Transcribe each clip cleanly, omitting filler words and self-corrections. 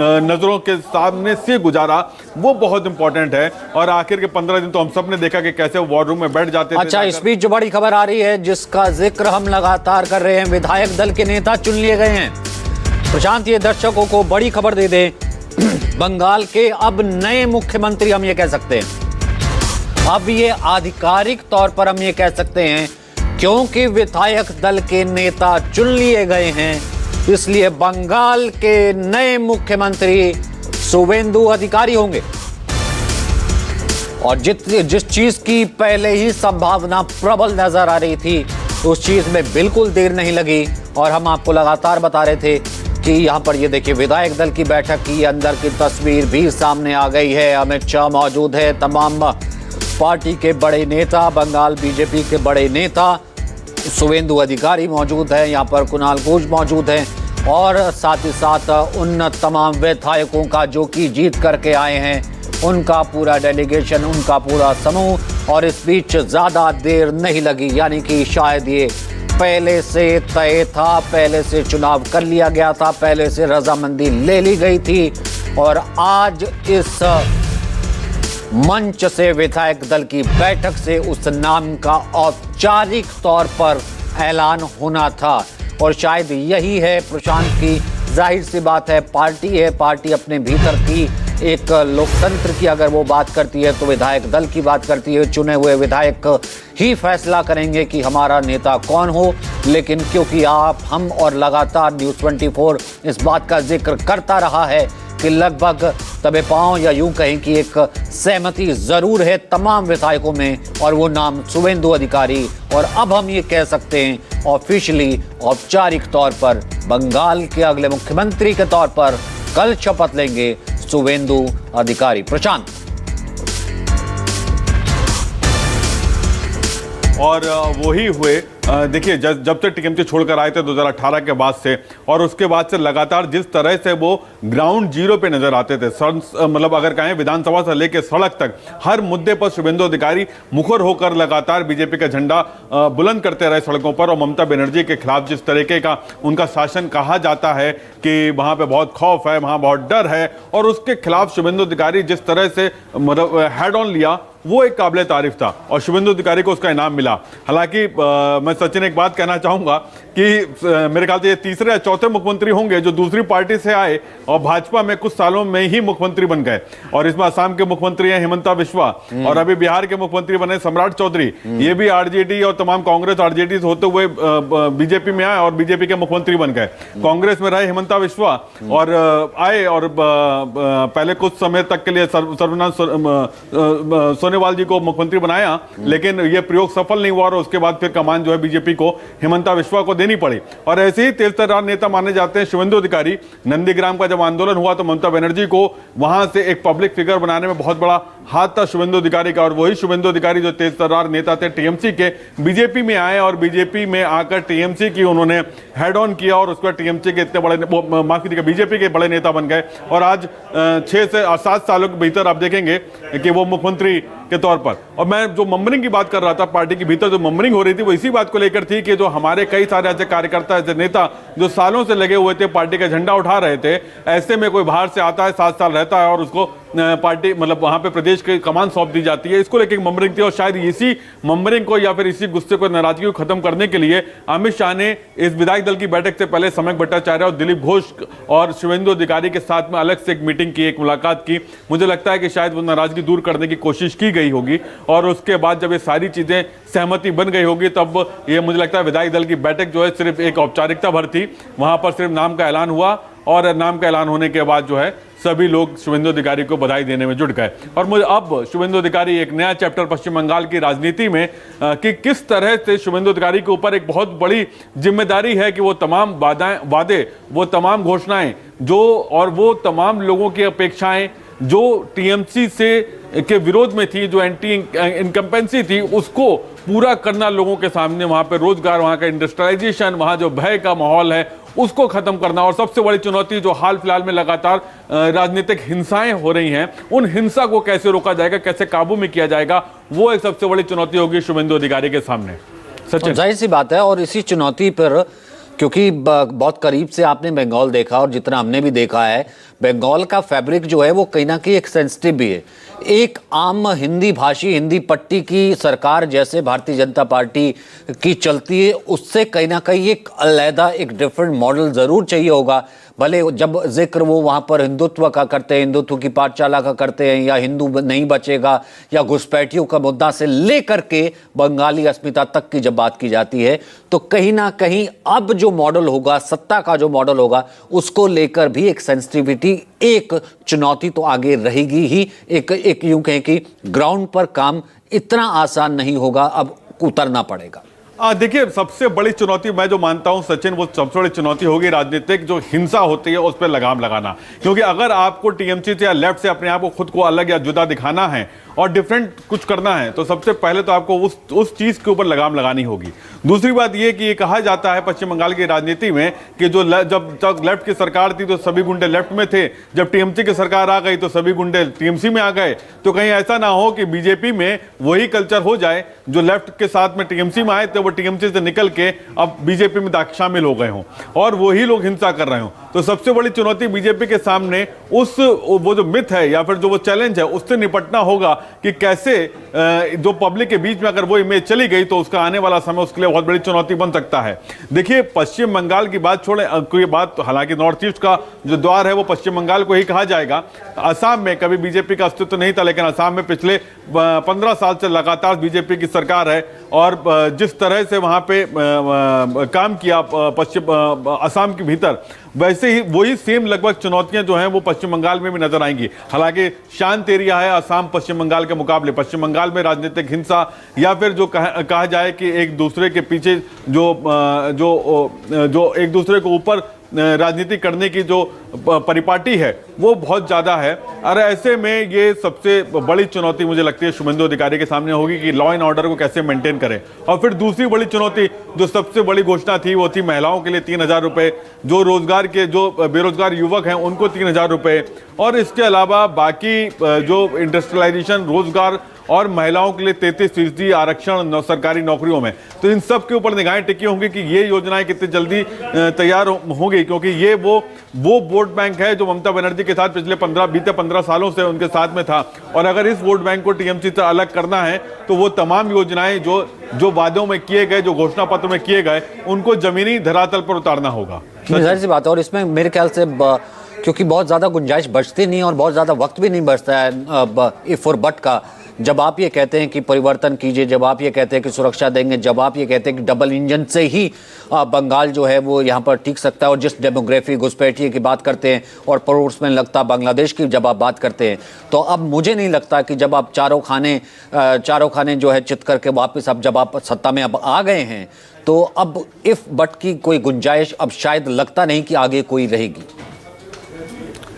नजरों के सामने से गुजारा, वो बहुत इंपॉर्टेंट है। और आखिर के 15 दिन तो हम सब ने देखा कि कैसे वॉर रूम में बैठ जाते थे। अच्छा, इस बीच जो बड़ी खबर आ रही है जिसका जिक्र हम लगातार कर रहे हैं, विधायक दल के नेता चुन लिए गए हैं। प्रशांत, ये दर्शकों को बड़ी खबर दे दे, बंगाल के अब नए मुख्यमंत्री हम ये कह सकते हैं, अब ये आधिकारिक तौर पर हम ये कह सकते हैं, क्योंकि विधायक दल के नेता चुन लिए गए हैं, इसलिए बंगाल के नए मुख्यमंत्री शुवेंदु अधिकारी होंगे। और जिस चीज की पहले ही संभावना प्रबल नजर आ रही थी, उस चीज में बिल्कुल देर नहीं लगी। और हम आपको लगातार बता रहे थे कि यहां पर ये देखिए, विधायक दल की बैठक की अंदर की तस्वीर भी सामने आ गई है। अमित शाह मौजूद है, तमाम पार्टी के बड़े नेता, बंगाल बीजेपी के बड़े नेता, शुवेंदु अधिकारी मौजूद है, यहाँ पर कुणाल घोष मौजूद हैं, और साथ ही साथ उन तमाम विधायकों का जो कि जीत करके आए हैं, उनका पूरा डेलीगेशन, उनका पूरा समूह। और इस बीच ज़्यादा देर नहीं लगी, यानी कि शायद ये पहले से तय था, पहले से चुनाव कर लिया गया था, पहले से रजामंदी ले ली गई थी। और आज इस मंच से, विधायक दल की बैठक से उस नाम का औपचारिक तौर पर ऐलान होना था। और शायद यही है प्रशांत की, जाहिर सी बात है, पार्टी है, पार्टी अपने भीतर की एक लोकतंत्र की अगर वो बात करती है तो विधायक दल की बात करती है। चुने हुए विधायक ही फैसला करेंगे कि हमारा नेता कौन हो। लेकिन क्योंकि हम और लगातार न्यूज़ 24 इस बात का जिक्र करता रहा है कि लगभग तबे पांव या यूं कहें कि एक सहमति जरूर है तमाम विधायकों में, और वो नाम शुवेंदु अधिकारी। और अब हम ये कह सकते हैं ऑफिशियली, औपचारिक तौर पर, बंगाल के अगले मुख्यमंत्री के तौर पर कल शपथ लेंगे शुवेंदु अधिकारी। प्रशांत, और वही हुए। देखिए, जब से टीएमसी छोड़कर आए थे 2018 के बाद से, और उसके बाद से लगातार जिस तरह से वो ग्राउंड जीरो पे नजर आते थे, मतलब अगर कहें विधानसभा से लेकर सड़क तक, हर मुद्दे पर शुवेंदु अधिकारी मुखर होकर लगातार बीजेपी का झंडा बुलंद करते रहे सड़कों पर। और ममता बनर्जी के खिलाफ जिस तरीके का उनका शासन कहा जाता है कि वहां पे बहुत खौफ है, वहां बहुत डर है, और उसके खिलाफ शुवेंदु अधिकारी जिस तरह से मतलब हेड ऑन लिया, वो एक काबिले तारीफ था। और शुवेंदु अधिकारी को उसका इनाम मिला। हालांकि मैं सचिन एक बात कहना चाहूंगा कि मेरे ख्याल से ये तीसरे या चौथे मुख्यमंत्री होंगे जो दूसरी पार्टी से आए और भाजपा में कुछ सालों में ही मुख्यमंत्री बन गए। और इसमें असम के मुख्यमंत्री हैं हिमंता बिस्वा, और अभी बिहार के मुख्यमंत्री बने सम्राट चौधरी। ये भी आरजेडी और तमाम कांग्रेस आरजेडी होते हुए बीजेपी में आए और बीजेपी के मुख्यमंत्री बन गए। कांग्रेस में रहे हिमंता बिस्वा और आए, और पहले कुछ समय तक के लिए सर्वनाथ सोनेवाल जी को मुख्यमंत्री बनाया, लेकिन यह प्रयोग सफल नहीं हुआ, और उसके बाद फिर कमान जो है बीजेपी को हिमंता बिस्वा को देनी पड़ी। और ऐसे ही तेज तर्रार नेता माने जाते हैं शुवेंदु अधिकारी। नंदीग्राम का जब आंदोलन हुआ तो ममता बनर्जी को वहां से एक पब्लिक फिगर बनाने में बहुत बड़ा हाथ था शुवेंदु अधिकारी का। और वही शुवेंदु अधिकारी जो तेज तर्रार नेता थे टीएमसी के, बीजेपी में आए, और बीजेपी में आकर टीएमसी की उन्होंने हेड ऑन किया, और उसके बाद टीएमसी के इतने बड़े, माफ कीजिएगा, बीजेपी के बड़े नेता बन गए। और आज 6 से 7 सालों के भीतर आप देखेंगे कि वो मुख्यमंत्री के तौर पर। और मैं जो मम्बरिंग की बात कर रहा था, पार्टी के भीतर जो मम्बरिंग हो रही थी, वो इसी बात को लेकर थी कि जो हमारे कई सारे ऐसे कार्यकर्ता, ऐसे नेता जो सालों से लगे हुए थे, पार्टी का झंडा उठा रहे थे, ऐसे में कोई बाहर से आता है, 7 साल रहता है, और उसको पार्टी मतलब वहां पे प्रदेश की कमान सौंप दी जाती है। इसको लेकर मम्बरिंग थी। और शायद इसी मम्बरिंग को या फिर इसी गुस्से को, नाराजगी को खत्म करने के लिए अमित शाह ने इस विधायक दल की बैठक से पहले सम्यक भट्टाचार्य और दिलीप घोष और शुवेंदु अधिकारी के साथ में अलग से एक मीटिंग की, एक मुलाकात की। मुझे लगता है कि शायद वो नाराजगी दूर करने की कोशिश की गई होगी, और उसके बाद जब ये सारी चीजें सहमति बन गई होगी, तब ये मुझे लगता है विधायक दल की बैठक जो है सिर्फ एक औपचारिकता भर थी। वहां पर सिर्फ नाम का ऐलान हुआ, और नाम का ऐलान होने के बाद जो है सभी लोग शुवेंदु अधिकारी को बधाई देने में जुट गए। और मुझे अब शुवेंदु अधिकारी एक नया चैप्टर पश्चिम बंगाल की राजनीति में, कि किस तरह से शुवेंदु अधिकारी के ऊपर एक बहुत बड़ी जिम्मेदारी है कि वो तमाम वादे, वो तमाम घोषणाएं जो, और वो तमाम लोगों की अपेक्षाएं जो टीएमसी से के विरोध में थी, जो एंटी इनकम्पेंसी थी, उसको पूरा करना लोगों के सामने। वहां पे रोजगार, वहां का इंडस्ट्रियलाइजेशन, वहां जो भय का माहौल है उसको खत्म करना। और सबसे बड़ी चुनौती जो हाल फिलहाल में लगातार राजनीतिक हिंसाएं हो रही हैं, उन हिंसा को कैसे रोका जाएगा, कैसे काबू में किया जाएगा, वो एक सबसे बड़ी चुनौती होगी शुवेंदु अधिकारी के सामने। सचिन, जाहिर सी बात है। और इसी चुनौती पर क्योंकि बहुत करीब से आपने बंगाल देखा और जितना हमने भी देखा है, बंगाल का फैब्रिक जो है वो कहीं ना कहीं एक सेंसिटिव भी है। एक आम हिंदी भाषी, हिंदी पट्टी की सरकार जैसे भारतीय जनता पार्टी की चलती है, उससे कहीं ना कहीं एक अलहदा, एक डिफरेंट मॉडल ज़रूर चाहिए होगा। भले जब जिक्र वो वहाँ पर हिंदुत्व का करते हैं, हिंदुत्व की पाठशाला का करते हैं, या हिंदू नहीं बचेगा, या घुसपैठियों का मुद्दा से लेकर के बंगाली अस्मिता तक की जब बात की जाती है, तो कहीं ना कहीं अब जो मॉडल होगा, सत्ता का जो मॉडल होगा, उसको लेकर भी एक सेंसिटिविटी, एक चुनौती तो आगे रहेगी ही। एक यूं कहें कि ग्राउंड पर काम इतना आसान नहीं होगा, अब उतरना पड़ेगा। देखिए, सबसे बड़ी चुनौती मैं जो मानता हूं सचिन, वो सबसे बड़ी चुनौती होगी राजनीतिक जो हिंसा होती है उस पर लगाम लगाना। क्योंकि अगर आपको टीएमसी से या लेफ्ट से अपने आप को खुद को अलग या जुदा दिखाना है और डिफरेंट कुछ करना है, तो सबसे पहले तो आपको उस चीज के ऊपर लगाम लगानी होगी। दूसरी बात यह कि ये कहा जाता है पश्चिम बंगाल की राजनीति में कि जब लेफ्ट की सरकार थी तो सभी गुंडे लेफ्ट में थे, जब टीएमसी की सरकार आ गई तो सभी गुंडे टीएमसी में आ गए। तो कहीं ऐसा ना हो कि बीजेपी में वही कल्चर हो जाए, जो लेफ्ट के साथ में टीएमसी में आए थे वो टीएमसी से निकल के अब बीजेपी में शामिल हो गए हों और वही लोग हिंसा कर रहे हों। तो सबसे बड़ी चुनौती बीजेपी के सामने वो जो मिथ है या फिर जो वो चैलेंज है, उससे निपटना होगा कि कैसे जो पब्लिक के बीच में अगर वो इमेज चली गई तो उसका आने वाला समय उसके लिए बहुत बड़ी चुनौती बन सकता है। देखिए, पश्चिम बंगाल की बात छोड़ें, कोई बात, हालांकि नॉर्थ ईस्ट का जो द्वार है वो पश्चिम बंगाल को ही कहा जाएगा। असम में कभी बीजेपी का अस्तित्व नहीं था, लेकिन असम में पिछले 15 साल से लगातार बीजेपी की सरकार है और जिस तरह से वहां पे काम किया पश्चिम असम के भीतर, वैसे ही वही सेम लगभग चुनौतियां जो हैं वो पश्चिम बंगाल में भी नजर आएंगी। हालांकि शांत एरिया है असम पश्चिम बंगाल के मुकाबले। पश्चिम बंगाल में राजनीतिक हिंसा या फिर जो कहा जाए कि एक दूसरे के पीछे जो एक दूसरे को ऊपर राजनीति करने की जो परिपाटी है वो बहुत ज़्यादा है। और ऐसे में ये सबसे बड़ी चुनौती मुझे लगती है शुभेंदु अधिकारी के सामने होगी कि लॉ एंड ऑर्डर को कैसे मेंटेन करें। और फिर दूसरी बड़ी चुनौती जो सबसे बड़ी घोषणा थी वो थी महिलाओं के लिए 3,000 रुपये, जो बेरोजगार युवक हैं उनको 3,000 रुपये, और इसके अलावा बाकी जो इंडस्ट्रियलाइजेशन, रोजगार और महिलाओं के लिए 33% आरक्षण सरकारी नौकरियों में। तो इन सब के ऊपर निगाहें टिकी होंगी कि ये योजनाएं कितनी जल्दी तैयार होंगी, क्योंकि ये वो वोट बैंक है जो ममता बनर्जी के साथ पिछले 15 सालों से उनके साथ में था। और अगर इस वोट बैंक को टीएमसी से अलग करना है तो वो तमाम योजनाएं जो वादों में किए गए, जो घोषणा पत्र में किए गए, उनको जमीनी धरातल पर उतारना होगा। जाहिर सी बात है, और इसमें मेरे ख्याल से क्योंकि बहुत ज़्यादा गुंजाइश बचती नहीं और बहुत ज़्यादा वक्त भी नहीं बचता है इफ और बट का। जब आप ये कहते हैं कि परिवर्तन कीजिए, जब आप ये कहते हैं कि सुरक्षा देंगे, जब आप ये कहते हैं कि डबल इंजन से ही बंगाल जो है वो यहाँ पर टिक सकता है, और जिस डेमोग्राफी घुसपैठिए की बात करते हैं और पड़ोस में लगता बांग्लादेश की जब आप बात करते हैं, तो अब मुझे नहीं लगता कि जब आप चारों खाने जो है चित करके वापस अब जब आप सत्ता में अब आ गए हैं, तो अब इफ बट की कोई गुंजाइश अब शायद लगता नहीं कि आगे कोई रहेगी।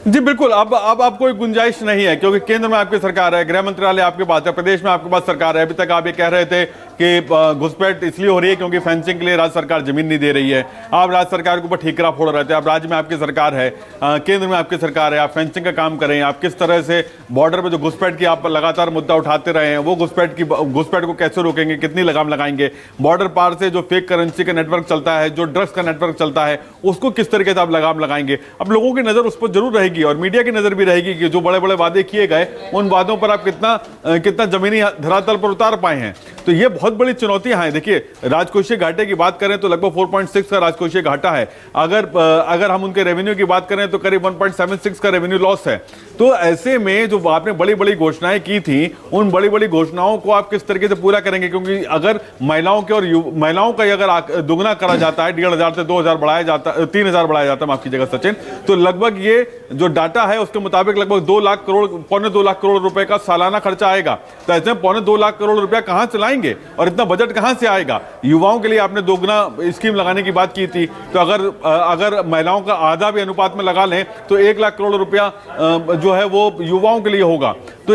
जी बिल्कुल, अब आप कोई गुंजाइश नहीं है, क्योंकि केंद्र में आपकी सरकार है, गृह मंत्रालय आपके पास है, प्रदेश में आपके पास सरकार है। अभी तक आप ये कह रहे थे कि घुसपैठ इसलिए हो रही है क्योंकि फेंसिंग के लिए राज्य सरकार जमीन नहीं दे रही है। आप राज्य सरकार के ऊपर ठीकरा फोड़ रहे थे। अब राज्य में आपकी सरकार है, केंद्र में आपकी सरकार है, आप फेंसिंग का काम करें। आप किस तरह से बॉर्डर पर जो घुसपैठ की आप लगातार मुद्दा उठाते रहे हैं, वो घुसपैठ को कैसे रोकेंगे, कितनी लगाम लगाएंगे। बॉर्डर पार से जो फेक करेंसी का नेटवर्क चलता है, जो ड्रग्स का नेटवर्क चलता है, उसको किस तरीके से आप लगाम लगाएंगे। अब लोगों की नजर उस पर जरूर रहेगी और मीडिया की नजर भी रहेगी कि जो बड़े बड़े वादे किए गए, उन वादों पर आप कितना जमीनी धरातल पर उतार पाए हैं। तो ये बहुत बड़ी चुनौतियां हैं। देखिए, राजकोषीय घाटे की बात करें तो लगभग 4.6 का राजकोषीय घाटा है। अगर हम उनके रेवेन्यू की बात करें तो करीब 1.76 का रेवेन्यू लॉस है। तो ऐसे में जो आपने बड़ी बड़ी घोषणाएं की थी, उन बड़ी बड़ी घोषणाओं को आप किस तरीके से पूरा करेंगे, क्योंकि अगर महिलाओं का अगर दुगना करा जाता है, 1,500 से 2,000 बढ़ाया जाता, 3,000 बढ़ाया जाता है, माफ कीजिएगा सचिन, तो लगभग ये जो डाटा है उसके मुताबिक लगभग 2 लाख करोड़, पौने 2 लाख करोड़ रुपए का सालाना खर्चा आएगा। तो ऐसे में पौने 2 लाख करोड़ रुपया कहां से लाएंगे और इतना बजट कहां से आएगा। युवाओं के लिए आपने दोगुना स्कीम लगाने की बात की थी, तो अगर महिलाओं का आधा भी अनुपात में लगा लें तो 1 लाख करोड़ रुपया जो है वो युवाओं के लिए होगा। तो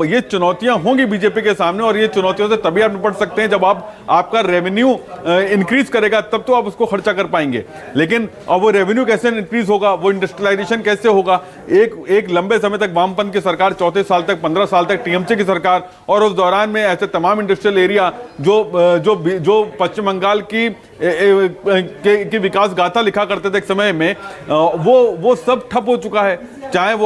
ये चुनौतियां होंगी बीजेपी के सामने, और ये चुनौतियों से तभी आप निपट सकते हैं जब आपका रेवेन्यू इंक्रीज करेगा, तब तो आप उसको खर्चा कर पाएंगे। लेकिन अब वो रेवेन्यू कैसे इंक्रीज होगा, वो इंडस्ट्रियलाइजेशन कैसे होगा? एक लंबे समय तक वामपंथ की सरकार, 34 साल तक, 15 साल तक टीएमसी की सरकार, और उस दौरान में ऐसे तमाम इंडस्ट्रियल एरिया जो पश्चिम बंगाल की विकास गाथा लिखा करते थे एक समय में, वो सब ठप हो चुका है। चाहे वो